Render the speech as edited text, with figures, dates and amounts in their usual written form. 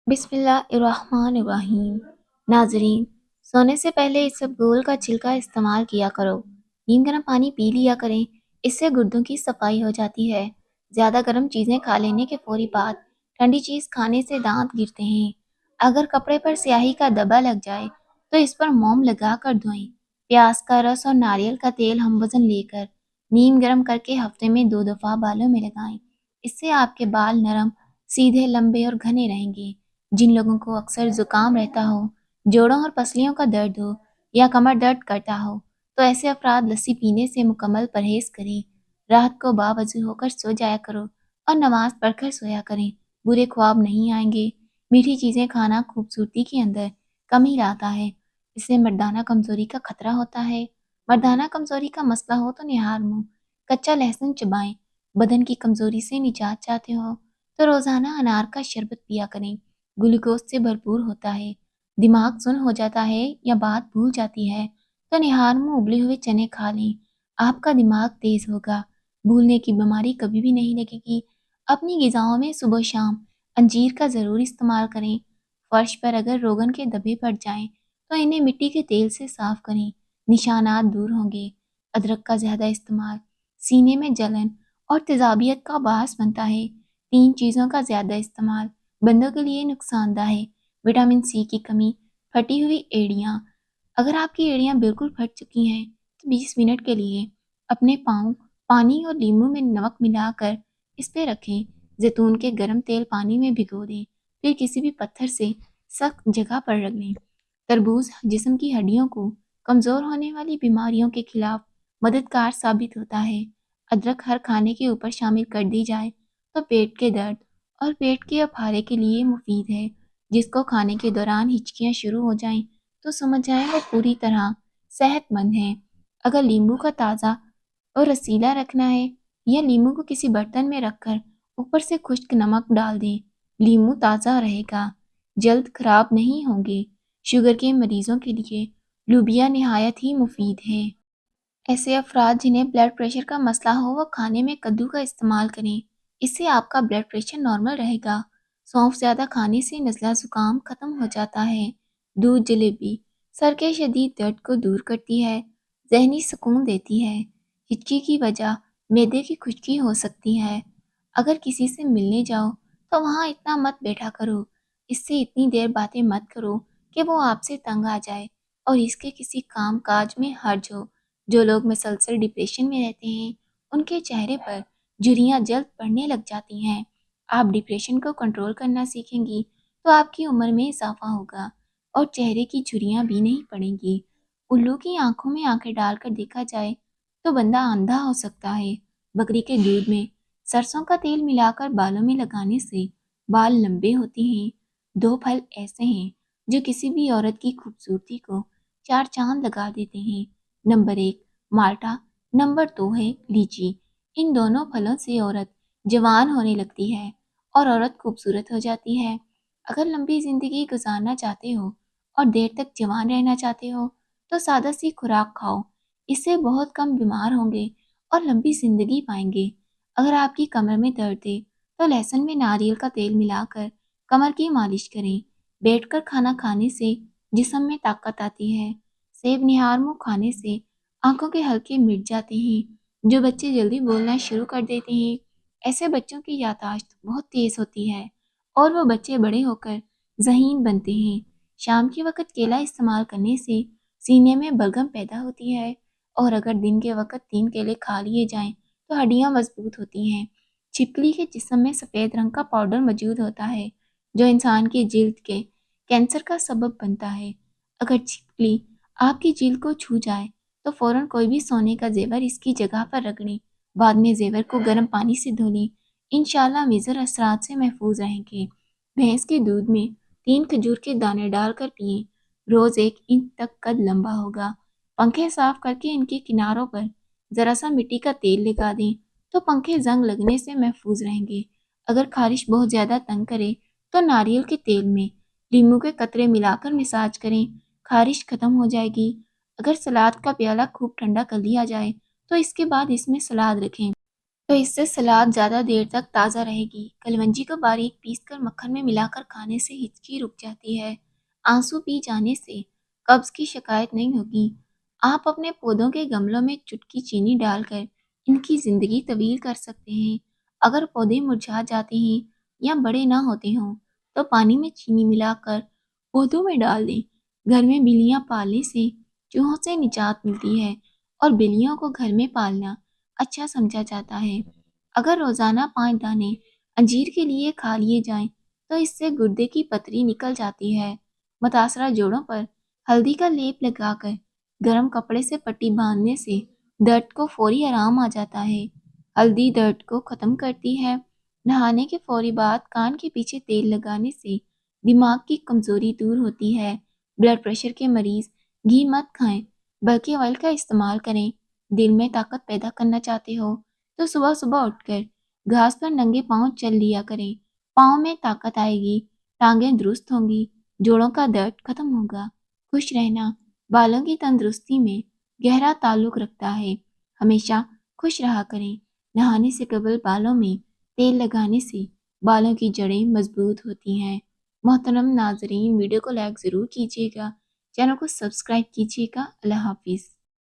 बिस्मिल्लाहिर्रहमानिर्रहीम। नाजरीन, सोने से इस इसबगोल का छिलका इस्तेमाल किया करो। नीम गर्म पानी पी लिया करें, इससे गुर्दों की सफाई हो जाती है। ज़्यादा गर्म चीज़ें खा लेने के फौरी बाद ठंडी चीज़ खाने से दांत गिरते हैं। अगर कपड़े पर स्याही का धब्बा लग जाए तो इस पर मोम लगा कर धोएं। प्याज का रस और नारियल का तेल हम वजन लेकर नीम गर्म करके हफ्ते में 2 दफ़ा बालों में लगाएं। इससे आपके बाल नरम, सीधे, लंबे और घने रहेंगे। जिन लोगों को अक्सर जुकाम रहता हो, जोड़ों और पसलियों का दर्द हो या कमर दर्द करता हो, तो ऐसे अफराद लस्सी पीने से मुकम्मल परहेज करें। रात को बावजू होकर सो जाया करो और नमाज पढ़कर सोया करें। बुरे ख्वाब नहीं आएंगे। मीठी चीज़ें खाना खूबसूरती के अंदर कमी लाता है। इससे मर्दाना कमजोरी का खतरा होता है। मर्दाना कमजोरी का मसला हो तो निहार मुंह, कच्चा लहसुन चबाएं। बदन की कमजोरी से निजात चाहते हो तो रोजाना अनार का शरबत पिया करें। ग्लूकोज से भरपूर होता है। दिमाग सुन्न हो जाता है या बात भूल जाती है तो निहार में उबले हुए चने खा लें। आपका दिमाग तेज होगा। भूलने की बीमारी कभी भी नहीं लगेगी। अपनी ग़िज़ाओं में सुबह शाम अंजीर का ज़रूर इस्तेमाल करें। फर्श पर अगर रोगन के धब्बे पड़ जाएं तो इन्हें मिट्टी के तेल से साफ करें, निशानात दूर होंगे। अदरक का ज़्यादा इस्तेमाल सीने में जलन और तेजाबियत का बास बनता है। 3 चीज़ों का ज़्यादा इस्तेमाल बंदों के लिए नुकसानदायक है। विटामिन सी की कमी, फटी हुई एड़ियाँ। अगर आपकी एड़ियाँ बिल्कुल फट चुकी हैं तो 20 मिनट के लिए अपने पाँव पानी और नींबू में नमक मिलाकर इस पे रखें। जैतून के गर्म तेल पानी में भिगो दें, फिर किसी भी पत्थर से सख्त जगह पर रख लें। तरबूज जिस्म की हड्डियों को कमज़ोर होने वाली बीमारियों के खिलाफ मददगार साबित होता है। अदरक हर खाने के ऊपर शामिल कर दी जाए तो पेट के दर्द और पेट के अफारे के लिए मुफीद है। जिसको खाने के दौरान हिचकियाँ शुरू हो जाएं तो समझ जाएं वो पूरी तरह सेहतमंद है। अगर नींबू का ताज़ा और रसीला रखना है या नींबू को किसी बर्तन में रखकर ऊपर से खुश्क नमक डाल दें। नींबू ताज़ा रहेगा, जल्द खराब नहीं होंगे। शुगर के मरीजों के लिए लूबिया निहायत ही मुफीद है। ऐसे अफराद जिन्हें ब्लड प्रेशर का मसला हो वो खाने में कद्दू का इस्तेमाल करें। इससे आपका ब्लड प्रेशर नॉर्मल रहेगा। सौंफ ज़्यादा खाने से नज़ला ज़ुकाम ख़त्म हो जाता है। दूध जलेबी सर के शदीद दर्द को दूर करती है, जहनी सुकून देती है। हिचकी की वजह मैदे की खुश्की हो सकती है। अगर किसी से मिलने जाओ तो वहाँ इतना मत बैठा करो, इससे इतनी देर बातें मत करो कि वो आपसे तंग आ जाए और इसके किसी काम काज में हर्ज हो। जो लोग मुसलसल डिप्रेशन में रहते हैं उनके चेहरे पर झुर्रियाँ जल्द पड़ने लग जाती हैं। आप डिप्रेशन को कंट्रोल करना सीखेंगी तो आपकी उम्र में इजाफा होगा और चेहरे की झुर्रियाँ भी नहीं पड़ेंगी। उल्लू की आंखों में आंखें डालकर देखा जाए तो बंदा अंधा हो सकता है। बकरी के दूध में सरसों का तेल मिलाकर बालों में लगाने से बाल लंबे होते हैं। 2 फल ऐसे हैं जो किसी भी औरत की खूबसूरती को 4 चांद लगा देते हैं। नंबर 1 माल्टा, नंबर 2 है लीची। इन दोनों फलों से औरत जवान होने लगती है और औरत खूबसूरत हो जाती है। अगर लंबी जिंदगी गुजारना चाहते हो और देर तक जवान रहना चाहते हो तो सादा सी खुराक खाओ। इससे बहुत कम बीमार होंगे और लंबी जिंदगी पाएंगे। अगर आपकी कमर में दर्द है तो लहसुन में नारियल का तेल मिलाकर कमर की मालिश करें। बैठकर खाना खाने से जिस्म में ताकत आती है। सेब निहार मुँह खाने से आंखों के हल्के मिट जाते हैं। जो बच्चे जल्दी बोलना शुरू कर देते हैं ऐसे बच्चों की याददाश्त बहुत तेज होती है और वो बच्चे बड़े होकर ज़हीन बनते हैं। शाम के वक़्त केला इस्तेमाल करने से सीने में बलगम पैदा होती है और अगर दिन के वक़्त 3 केले खा लिए जाएं तो हड्डियां मजबूत होती हैं। छिपकली के जिस्म में सफ़ेद रंग का पाउडर मौजूद होता है जो इंसान की जिल्द के कैंसर का सबब बनता है। अगर छिपकली आपकी जिल्द को छू जाए तो फौरन कोई भी सोने का जेवर इसकी जगह पर रख लें। बाद में जेवर को गर्म पानी से धो लें। इंशाल्लाह मेजर असरात से महफूज रहेंगे। भैंस के दूध में 3 खजूर के दाने डालकर पिएं। रोज 1 इंच तक कद लंबा होगा। पंखे साफ करके इनके किनारों पर जरा सा मिट्टी का तेल लगा दें तो पंखे जंग लगने से महफूज रहेंगे। अगर खारिश बहुत ज्यादा तंग करे तो नारियल के तेल में नींबू के कतरे मिलाकर मसाज करें, खारिश खत्म हो जाएगी। अगर सलाद का प्याला खूब ठंडा कर लिया जाए तो इसके बाद इसमें सलाद रखें। تو اس سے سلاد زیادہ دیر تک تازہ رہے گی۔ کلونجی کو باریک پیس کر مکھن میں ملا کر کھانے سے ہچکی رک جاتی ہے۔ آنسو پی جانے سے قبض کی شکایت نہیں ہوگی۔ آپ اپنے پودوں کے گملوں میں چٹکی چینی ڈال کر ان کی زندگی طویل کر سکتے ہیں۔ اگر پودے مرجھا جاتے ہیں یا بڑے نہ ہوتے ہوں تو پانی میں چینی ملا کر پودوں میں ڈال دیں۔ گھر میں بلیاں پالنے سے چوہوں سے نجات ملتی ہے اور بلیوں کو گھر میں پالنا اچھا سمجھا جاتا ہے۔ اگر روزانہ 5 دانے انجیر کے لیے کھا لیے جائیں تو اس سے گردے کی پتری نکل جاتی ہے۔ متاثرہ جوڑوں پر ہلدی کا لیپ لگا کر گرم کپڑے سے پٹی باندھنے سے درد کو فوری آرام آ جاتا ہے۔ ہلدی درد کو ختم کرتی ہے۔ نہانے کے فوری بعد کان کے پیچھے تیل لگانے سے دماغ کی کمزوری دور ہوتی ہے۔ بلڈ پریشر کے مریض گھی مت کھائیں بلکہ آئل کا استعمال کریں۔ دل میں طاقت پیدا کرنا چاہتے ہو تو صبح صبح اٹھ کر گھاس پر ننگے پاؤں چل لیا کریں۔ پاؤں میں طاقت آئے گی، ٹانگیں درست ہوں گی، جوڑوں کا درد ختم ہوگا۔ خوش رہنا بالوں کی تندرستی میں گہرا تعلق رکھتا ہے۔ ہمیشہ خوش رہا کریں۔ نہانے سے قبل بالوں میں تیل لگانے سے بالوں کی جڑیں مضبوط ہوتی ہیں۔ محترم ناظرین، ویڈیو کو لائک ضرور کیجیے گا، چینل کو سبسکرائب کیجیے گا۔ اللہ حافظ۔